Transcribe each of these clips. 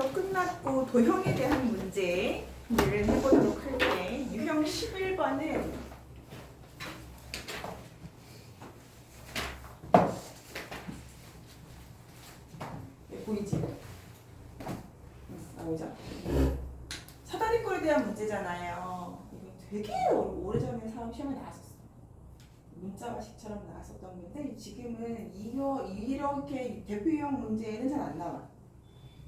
거 끝났고 도형에 대한 문제를 해보도록 할게. 유형 11번은 보이지? 나오죠? 사다리꼴에 대한 문제잖아요. 이거 되게 오래전에 시험에 나왔었어. 문자가식처럼 나왔었던 건데 지금은 이렇게 대표 유형 문제에는 잘 안 나와.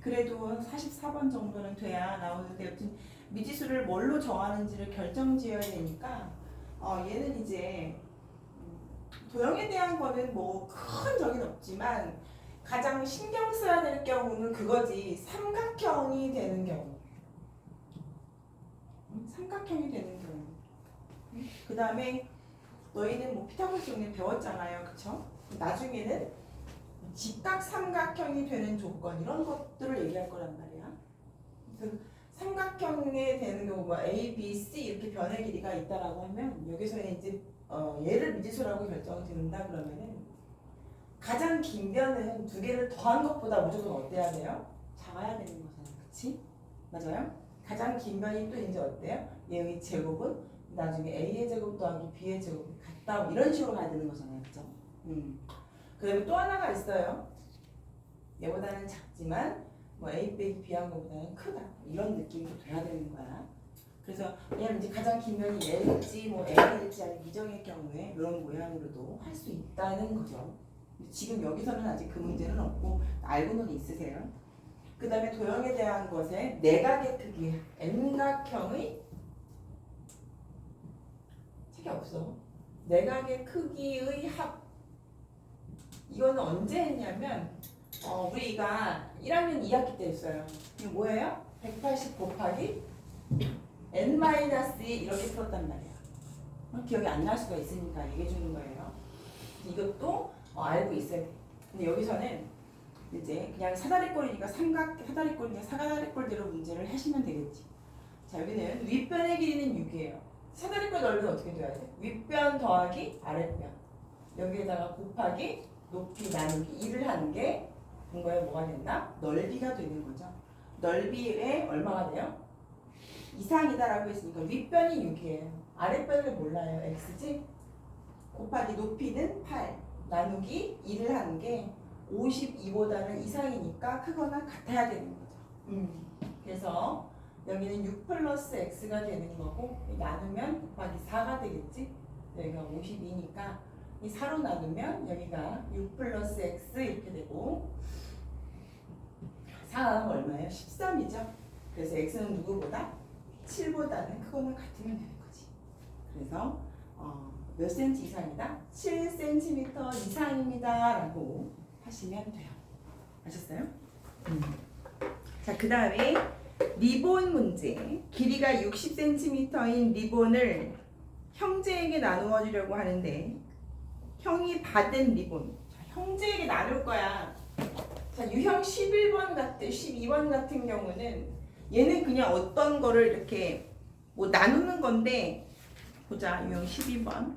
그래도 44번 정도는 돼야 나오는데 여튼 미지수를 뭘로 정하는지를 결정지어야 되니까 얘는 이제 도형에 대한 거는 뭐 큰 적은 없지만 가장 신경 써야 될 경우는 그거지. 삼각형이 되는 경우. 삼각형이 되는 경우. 그 다음에 너희는 뭐 피타고라스 정리 배웠잖아요. 그쵸? 나중에는 직각 삼각형이 되는 조건 이런 것들을 얘기할 거란 말이야. 그 삼각형에 되는 경우 뭐 A, B, C 이렇게 변의 길이가 있다라고 하면 여기서는 이제 얘를 미지수라고 결정이 된다 그러면은 가장 긴 변은 두 개를 더한 것보다 무조건 어때야 돼요? 작아야 되는 거잖아요. 그치? 맞아요? 가장 긴 변이 또 이제 어때요? 얘의 제곱은 나중에 A의 제곱 더하기 B의 제곱이 같다 이런 식으로 가야 되는 거잖아요. 그죠? 그 다음에 또 하나가 있어요. 얘보다는 작지만 뭐 A 빼기 B한 것보다는 크다 이런 느낌도 돼야 되는 거야. 그래서 얘는 이제 가장 긴 변이 얘일지 뭐 A일지 아니면 미정일 경우에 이런 모양으로도 할 수 있다는 거죠. 지금 여기서는 아직 그 문제는 없고 알고는 있으세요. 그 다음에 도형에 대한 것에 내각의 크기 N각형의 책이 없어. 내각의 크기의 합 이거는 언제 했냐면 우리가 1학년 2학기 때 했어요. 이거 뭐예요? 180 곱하기 N-2 이렇게 풀었단 말이야. 기억이 안 날 수가 있으니까 얘기해 주는 거예요. 이것도 알고 있어야 돼. 근데 여기서는 이제 그냥 사다리꼴이니까 사다리꼴이니까 사다리꼴대로 문제를 하시면 되겠지. 자, 여기는 윗변의 길이는 6이에요. 사다리꼴 넓이는 어떻게 돼야 돼? 윗변 더하기 아랫변. 여기에다가 곱하기 높이 나누기 1을 한 게 근거에 뭐가 된다? 넓이가 되는 거죠. 넓이에 얼마가 돼요? 이상이다라고 했으니까 윗변이 6이에요. 아랫변을 몰라요. x지? 곱하기 높이는 8. 나누기 1을 한 게 52보다는 이상이니까 크거나 같아야 되는 거죠. 그래서 여기는 6 플러스 x가 되는 거고 나누면 곱하기 4가 되겠지? 여기가 52니까 이 4로 나누면 여기가 6 플러스 x 이렇게 되고 4가 얼마예요? 13이죠? 그래서 x는 누구보다? 7보다는 크거나 같으면 되는 거지. 그래서 몇 cm 이상이다? 7cm 이상입니다 라고 하시면 돼요. 아셨어요? 자, 그 다음에 리본 문제. 길이가 60cm인 리본을 형제에게 나누어 주려고 하는데 형이 받은 리본 형제에게 나눌 거야. 자, 유형 12번 같은 경우는 얘는 그냥 어떤 거를 이렇게 뭐 나누는 건데 보자. 유형 12번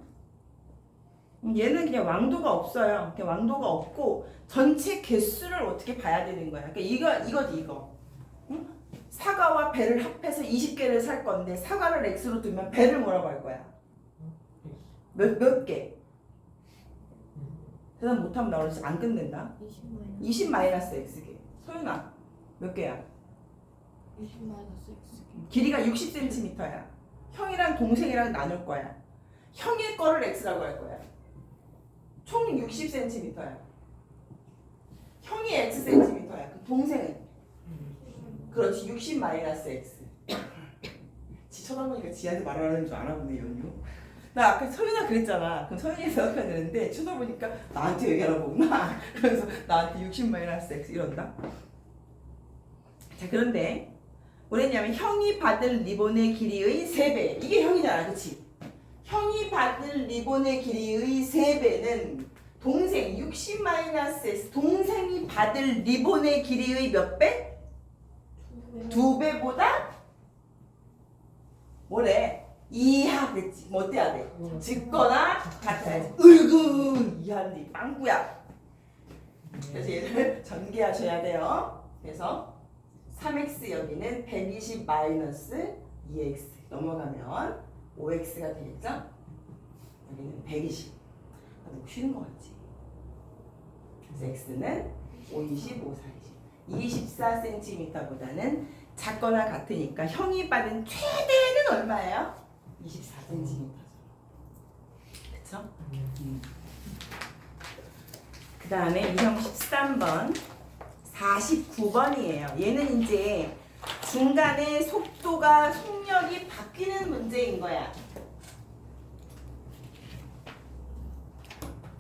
얘는 그냥 왕도가 없어요. 그냥 왕도가 없고 전체 개수를 어떻게 봐야 되는 거야. 그러니까 이거지 이거. 응? 사과와 배를 합해서 20개를 살 건데 사과를 x로 두면 배를 뭐라고 할 거야? 몇 개? 대답 못하면 나 오늘 안 끝낸다. 20 마이너스 x개. 소윤아 몇 개야? 20 마이너스 x. 길이가 60cm야. 형이랑 동생이랑 나눌 거야. 형의 거를 x라고 할 거야. 총 60cm야. 형이 xcm야. 그럼 동생은? 그렇지. 60 마이너스 x. 지 쳐다보니까 지한테 말하는 줄 알아보네 연유. 나 아까 서윤아 그랬잖아. 그럼 서윤이 생각해야 되는데 쳐다보니까 나한테 얘기하는 거구나. 그래서 나한테 60 마이너스 x 이런다. 자, 그런데 뭐랬냐면 형이 받을 리본의 길이의 3배. 이게 형이잖아. 그치? 형이 받을 리본의 길이의 3배는 동생 60 마이너스 x 동생이 받을 리본의 길이의 몇 배? 2배보다 뭐래? 이하 그랬지. 뭐 어때야 돼? 적거나 같아야지. 으이구 이하인데 빵꾸야. 그래서 얘를 전개하셔야 돼요. 그래서 3x 여기는 120 마이너스 2x 넘어가면 5x가 되겠죠? 여기는 120. 너무 쉬운 것 같지? 그래서 x는 520, 5, 40. 24cm보다는 작거나 같으니까 형이 받은 최대는 얼마예요? 24cm죠. 그쵸? 그 다음에 유형 13번 49번이에요. 얘는 이제 중간에 속력이 바뀌는 문제인 거야.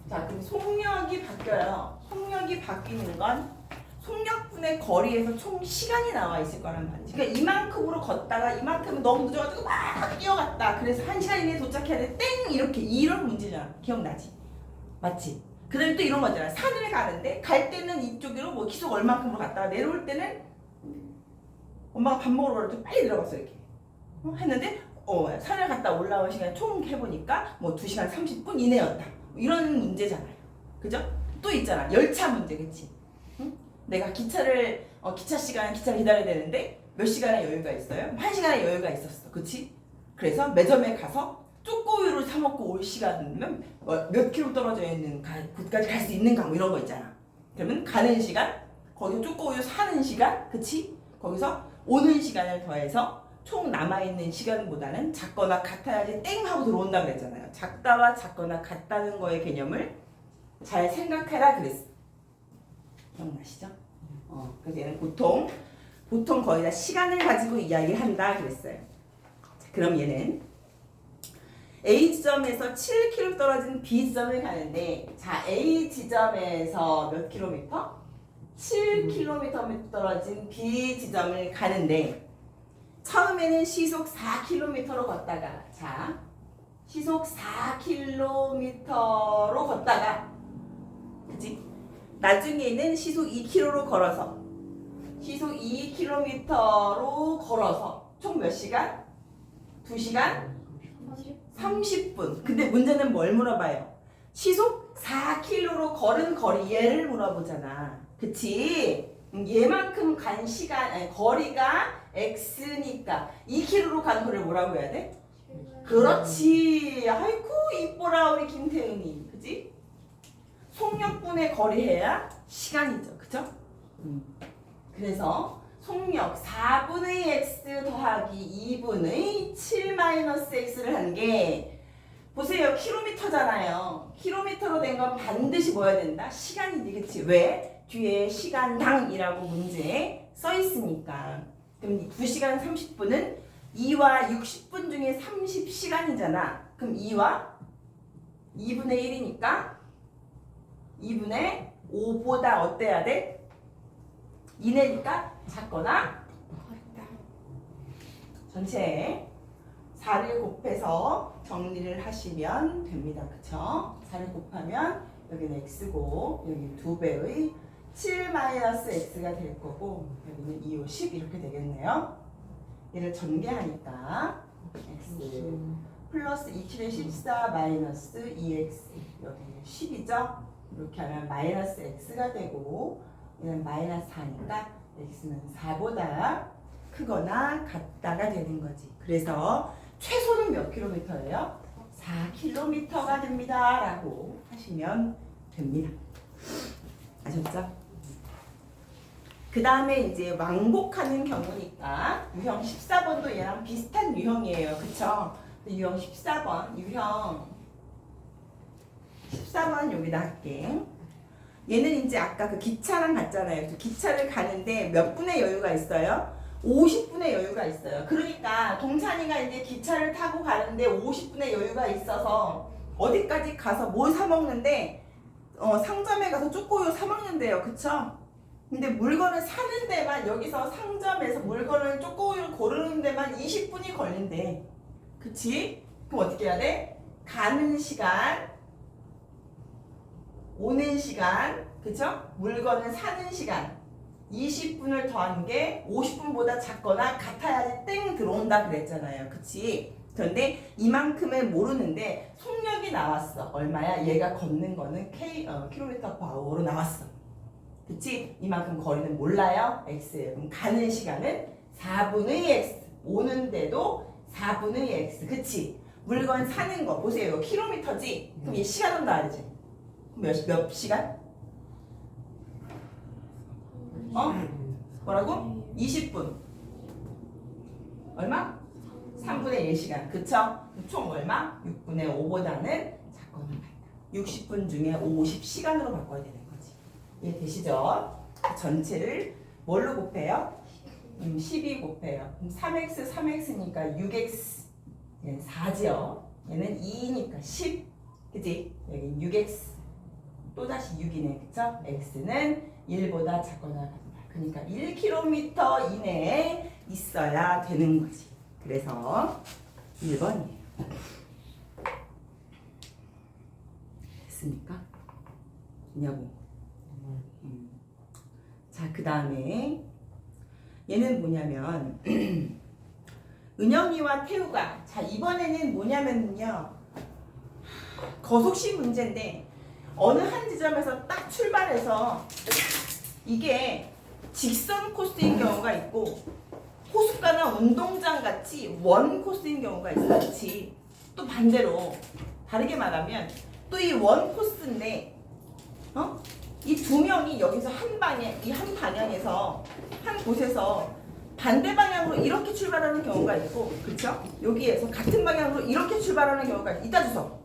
자, 그럼 속력이 바뀌어요. 속력이 바뀌는 건 속력분의 거리에서 총 시간이 나와 있을 거란 말이지. 그러니까 이만큼으로 걷다가 이만큼은 너무 늦어가지고 막 뛰어갔다. 그래서 1시간 이내에 도착해야 돼. 땡! 이렇게 이런 문제잖아. 기억나지? 맞지? 그 다음에 또 이런 거잖아. 산을 가는데 갈 때는 이쪽으로 뭐 기속 얼만큼으로 갔다가 내려올 때는 엄마가 밥 먹으러 가서 빨리 들어갔어 이렇게. 했는데 산을 갔다 올라온 시간 총 해보니까 뭐 2시간 30분 이내였다. 이런 문제잖아요. 그죠? 또 있잖아. 열차 문제, 그치? 응? 내가 기차를 기차를 기다려야 되는데 몇 시간의 여유가 있어요? 1시간의 여유가 있었어. 그치? 그래서 매점에 가서 쪼꼬우유를 사 먹고 올 시간이면 몇 킬로 떨어져 있는 곳까지 갈 수 있는가 뭐 이런 거 있잖아. 그러면 가는 시간, 거기서 쪼꼬우유 사는 시간, 그치? 거기서 오는 시간을 더해서 총 남아있는 시간보다는 작거나 같아야지 땡 하고 들어온다 그랬잖아요. 작다와 작거나 같다는 거의 개념을 잘 생각해라 그랬어. 기억나시죠? 그래서 얘는 보통 거의 다 시간을 가지고 이야기를 한다 그랬어요. 자, 그럼 얘는 A 지점에서 7km 떨어진 B 지점을 가는데, 자, A 지점에서 몇 킬로미터? 7km 떨어진 B 지점을 가는데, 처음에는 시속 4km로 걷다가, 자, 시속 4km로 걷다가, 그치? 나중에는 시속 2km로 걸어서, 시속 2km로 걸어서, 총 몇 시간? 2시간? 30분. 근데 문제는 뭘 물어봐요? 시속 4km로 걸은 거리, 얘를 물어보잖아. 그치? 얘만큼 간 시간, 아니, 거리가 x니까 2km로 간 거리를 뭐라고 해야 돼? 그렇지. 아이고 이뻐라 우리 김태은이. 그치? 속력분의 거리 해야 시간이죠. 그죠? 그래서 속력 4분의 x 더하기 2분의 7-x를 한 게, 보세요. 킬로미터잖아요. 킬로미터로 된 건 반드시 뭐여야 된다? 시간이지. 그치? 왜? 뒤에 시간당이라고 문제에 써 있으니까. 그럼 2시간 30분은 2와 60분 중에 30시간이잖아. 그럼 2와 2분의 1이니까 2분의 5보다 어때야 돼? 이내니까 작거나 전체에 4를 곱해서 정리를 하시면 됩니다. 그쵸? 4를 곱하면 여기는 x고 여기 2배의 7-x가 될 거고 여기는 2, 5, 10 이렇게 되겠네요. 얘를 전개하니까 x 플러스 2킬의 14 마이너스 2x 여기는 10이죠? 이렇게 하면 마이너스 x가 되고 얘는 마이너스 4니까 x는 4보다 크거나 같다가 되는 거지. 그래서 최소는 몇 킬로미터예요? 4km가 됩니다 라고 하시면 됩니다. 아셨죠? 그 다음에 이제 왕복하는 경우니까 유형 14번도 얘랑 비슷한 유형이에요. 그쵸? 유형 14번 유형 14번 여기다 할게. 얘는 이제 아까 그 기차랑 같잖아요. 기차를 가는데 몇 분의 여유가 있어요? 50분의 여유가 있어요. 그러니까 동찬이가 이제 기차를 타고 가는데 50분의 여유가 있어서 어디까지 가서 뭘 사 먹는데 상점에 가서 쪼꼬우유 사 먹는데요. 그쵸? 근데 물건을 사는 데만, 여기서 상점에서 물건을 쪼꼬우유를 고르는 데만 20분이 걸린대. 그치? 그럼 어떻게 해야 돼? 가는 시간, 오는 시간, 그쵸? 물건을 사는 시간 20분을 더한 게 50분보다 작거나 같아야지 땡 들어온다 그랬잖아요. 그치? 그런데 이만큼을 모르는데 속력이 나왔어. 얼마야? 얘가 걷는 거는 킬로미터 per hour로 나왔어. 그치? 이만큼 거리는 몰라요. x예요. 그럼 가는 시간은 4분의 x. 오는데도 4분의 x. 그치? 물건 사는 거 보세요. 이거 킬로미터지? 그럼 얘 시간은 나야 되지? 그럼 몇 시간? 어? 뭐라고? 20분. 얼마? 3분의 1시간. 그쵸? 총 얼마? 6분의 5보다는 작거나 같다. 60분 중에 50시간으로 바꿔야 되는 거지. 이해되시죠? 전체를 뭘로 곱해요? 12 곱해요. 그럼 3x, 3x니까 6x. 얘는 4지요. 얘는 2니까 10. 그치? 여기 6x. 또다시 6이네. 그쵸? x는 1보다 작거나 같다. 그러니까 1km 이내에 있어야 되는 거지. 그래서 1번이에요. 됐습니까? 있냐고. 자, 그 다음에 얘는 뭐냐면 은영이와 태우가 자 이번에는 뭐냐면요 거속시 문제인데 어느 한 지점에서 딱 출발해서 이게 직선 코스인 경우가 있고 호숫가나 운동장 같이 원 코스인 경우가 있어. 그렇지. 또 반대로 다르게 말하면 또 이 원 코스인데 이 두 명이 여기서 한 방향 이 한 방향에서 한 곳에서 반대 방향으로 이렇게 출발하는 경우가 있고 그렇죠? 여기에서 같은 방향으로 이렇게 출발하는 경우가 이따 주소.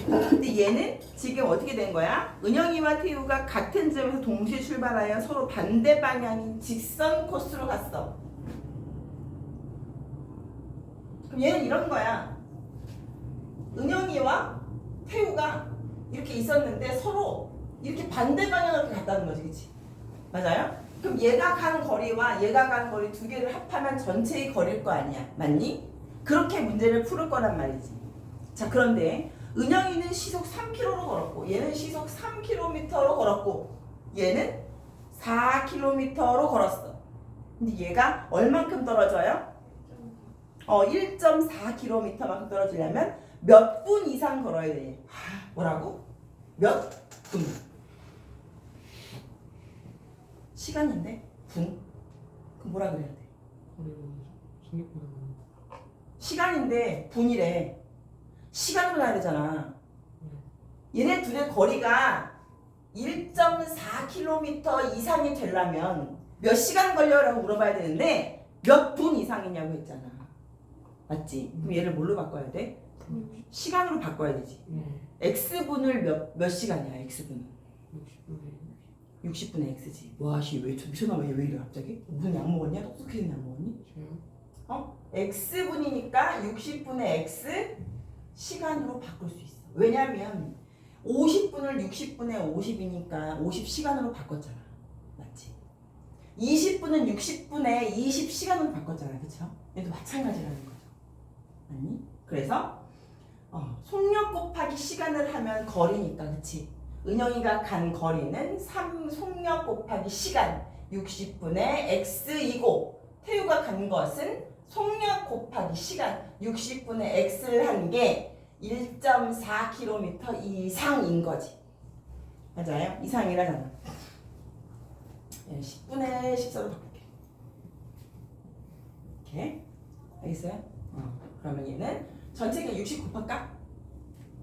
근데 얘는 지금 어떻게 된 거야? 은영이와 태우가 같은 지점에서 동시에 출발하여 서로 반대 방향인 직선 코스로 갔어. 그럼 얘는 이런 거야. 은영이와 태우가 이렇게 있었는데 서로 이렇게 반대 방향으로 갔다는 거지, 그치? 맞아요? 그럼 얘가 간 거리와 얘가 간 거리 두 개를 합하면 전체의 거리일 거 아니야, 맞니? 그렇게 문제를 풀을 거란 말이지. 자, 그런데 은영이는 시속 3km로 걸었고 얘는 시속 3km로 걸었고 얘는 4km로 걸었어. 근데 얘가 얼만큼 떨어져요? 1.4km만큼 떨어지려면 몇 분 이상 걸어야 돼? 뭐라고? 몇 분? 시간인데? 분? 그럼 뭐라 그래야 돼? 시간인데 분이래. 시간으로 나야 되잖아. 얘네 둘의 거리가 1.4km 이상이 되려면 몇 시간 걸려라고 물어봐야 되는데 몇 분 이상이냐고 했잖아. 맞지? 그럼 얘를 뭘로 바꿔야 돼? 시간으로 바꿔야 되지. x분을 몇 시간이야, x분은? 60분의 x지. 와, 씨, 왜 미쳤나봐. 얘 왜 이래, 갑자기? 무슨 약 먹었냐? 똑똑해진 약 먹었니? x분이니까 60분의 x 시간으로 바꿀 수 있어. 왜냐면 50분을 60분의 50이니까 50시간으로 바꿨잖아. 맞지? 20분은 60분의 20시간으로 바꿨잖아. 그쵸? 얘도 마찬가지라는 거죠. 아니? 그래서 속력 곱하기 시간을 하면 거리니까, 그치? 은영이가 간 거리는 3 속력 곱하기 시간 60분의 x이고 태우가 간 것은 속력 곱하기 시간 60분의 x를 한 게 1.4km 이상인 거지. 맞아요? 이상이라잖아. 10분의 14로 바꿀게. 이렇게. 알겠어요? 그러면 얘는 전체가 60 곱할까?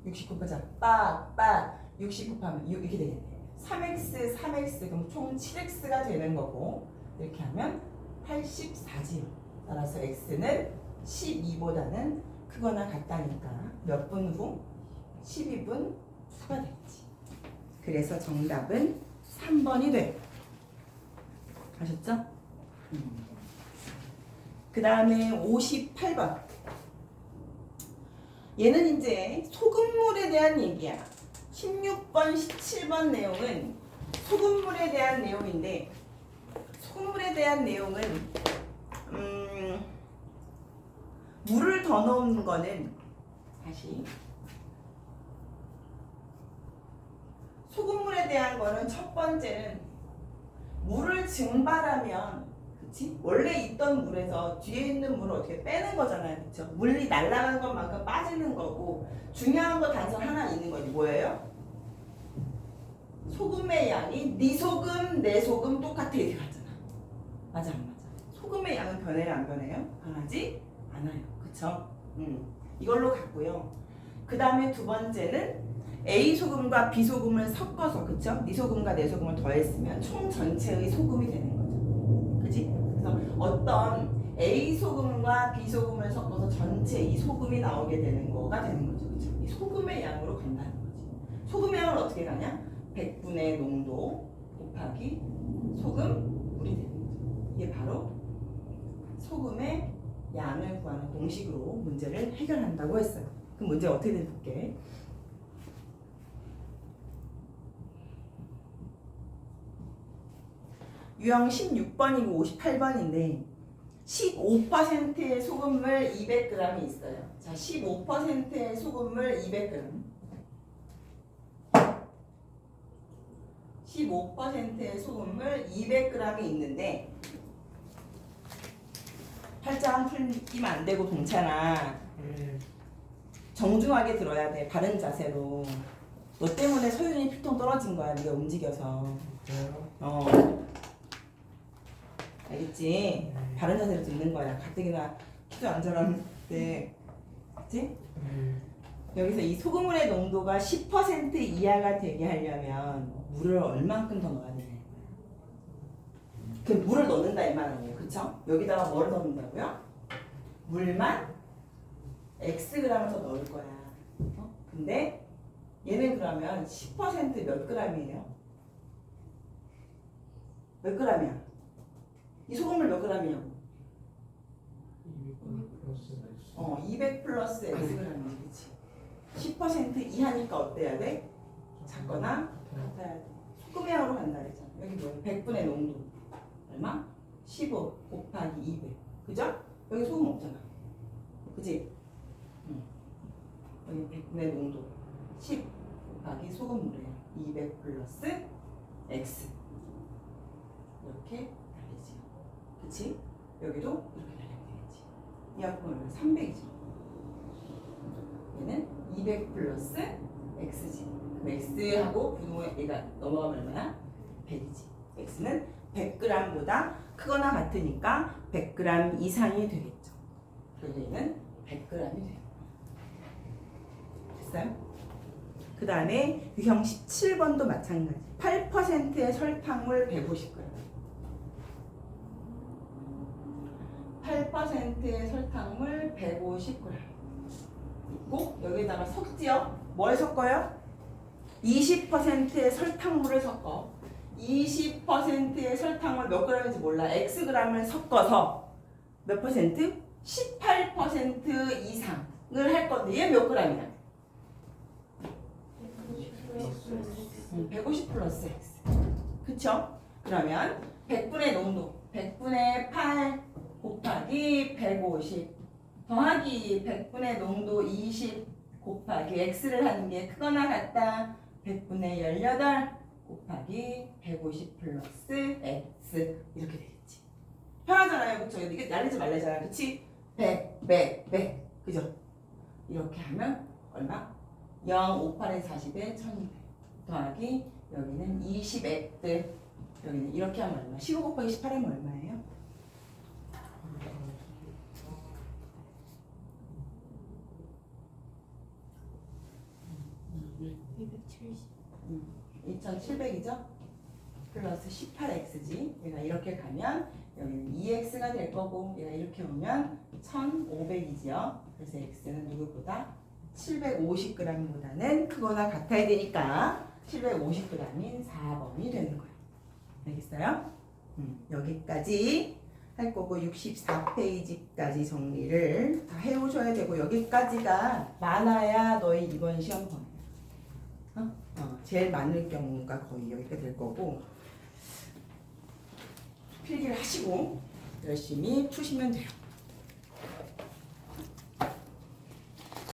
60 곱하자. 빡 60 곱하면 6 이렇게 되겠네. 3x 3x 그럼 총 7x가 되는 거고 이렇게 하면 84지요. 따라서 x는 12보다는 크거나 같다니까 몇 분 후? 12분 후가 됐지. 그래서 정답은 3번이 돼. 아셨죠? 그 다음에 58번. 얘는 이제 소금물에 대한 얘기야. 16번, 17번 내용은 소금물에 대한 내용인데 소금물에 대한 내용은 물을 더 넣는 거는 다시 소금물에 대한 거는 첫 번째는 물을 증발하면 그치? 원래 있던 물에서 뒤에 있는 물을 어떻게 빼는 거잖아요. 그쵸? 물이 날아가는 것만큼 빠지는 거고 중요한 거 단서 하나 있는 거지. 뭐예요? 소금의 양이 네 소금 내 소금 똑같아 이렇게 가잖아. 맞아 안 맞아? 소금의 양은 변해요 안 변해요? 변하지 않아요. 그쵸? 이걸로 갔고요. 그 다음에 두 번째는 A 소금과 B 소금을 섞어서 그쵸? 네 소금과 내 소금을 더했으면 총 전체의 소금이 되는 거죠. 그지? 그래서 어떤 A 소금과 B 소금을 섞어서 전체 이 소금이 나오게 되는 거가 되는 거죠. 그쵸? 이 소금의 양으로 간다는 거지. 소금의 양을 어떻게 가냐? 100분의 농도 곱하기 소금 물이 되는 거죠. 이게 바로 소금의 양을 구하는 공식으로 문제를 해결한다고 했어요. 그럼 문제 어떻게 될지 볼게. 유형 16번이고 58번인데 15%의 소금물 200g이 있어요. 자, 15%의 소금물 200g. 15%의 소금물 200g이 있는데 팔짱 풀리면 안 되고 동찬아 정중하게 들어야 돼. 바른 자세로. 너 때문에 소윤이 피통 떨어진 거야. 네가 움직여서. 알겠지? 바른 자세로 듣는 거야. 가뜩이나 키도 안 자랐는데. 그치? 여기서 이 소금물의 농도가 10% 이하가 되게 하려면 물을 얼만큼 더 넣어야 되냐. 그 물을 넣는다 이 말 아니에요. 그쵸? 여기다가 뭐를 넣는다고요? 물만 Xg을 더 넣을 거야. 근데 얘는 그러면 10% 몇 g이에요? 몇 g이야? 이 소금물 몇 g이냐고? 200 플러스 Xg이지. 그치? 10% 이하니까 어때야 돼? 작거나 같아야 돼. 소금의 양으로 간다 그랬잖아. 여기 뭐야? 100분의 농도. 얼마? 15 곱하기 200. 그죠? 여기 소금 없잖아. 그치? 여기 100분의 농도. 10 곱하기 소금물이에요. 200 플러스 X. 이렇게 달리지. 그치? 여기도 이렇게 달리면 되겠지. 이 앞은 300이지. 얘는 200 플러스 X지. 그럼 X하고 분모에 얘가 넘어가면 얼마나? 100이지. X는 100g보다 크거나 같으니까 100g 이상이 되겠죠. 그래서 얘는 100g이 돼요. 됐어요? 그 다음에 유형 17번도 마찬가지. 8%의 설탕물 150g. 8%의 설탕물 150g. 있고 여기다가 섞지요. 뭘 섞어요? 20%의 설탕물을 섞어. 20%의 설탕물 몇 g인지 몰라. Xg을 섞어서 몇 퍼센트? 18% 이상을 할 건데 얘 몇 g이야? 150 플러스 X. 그쵸? 그러면 100분의 농도 100분의 8 곱하기 150 더하기 100분의 농도 20 곱하기 X를 하는 게 크거나 같다. 100분의 18 곱하기 150 플러스 X 이렇게 되겠지. 편하잖아요. 그쵸? 이게 날리지 말래잖아. 그치? 100, 100. 그죠? 이렇게 하면 얼마? 0, 58에 40에 1200 더하기 여기는 20X 여기는 이렇게 하면 얼마? 15 곱하기 18 하면 얼마예요? 2700이죠? 플러스 18x지. 얘가 이렇게 가면 여기는 2x가 될 거고 얘가 이렇게 오면 1500이지요. 그래서 x는 누구보다 750g보다는 크거나 같아야 되니까 750g인 4번이 되는 거예요. 알겠어요? 여기까지 할 거고 64페이지까지 정리를 다 해오셔야 되고 여기까지가 많아야 너희 이번 시험 범위야. 제일 많을 경우가 거의 여기까지 될 거고 필기를 하시고 열심히 푸시면 돼요.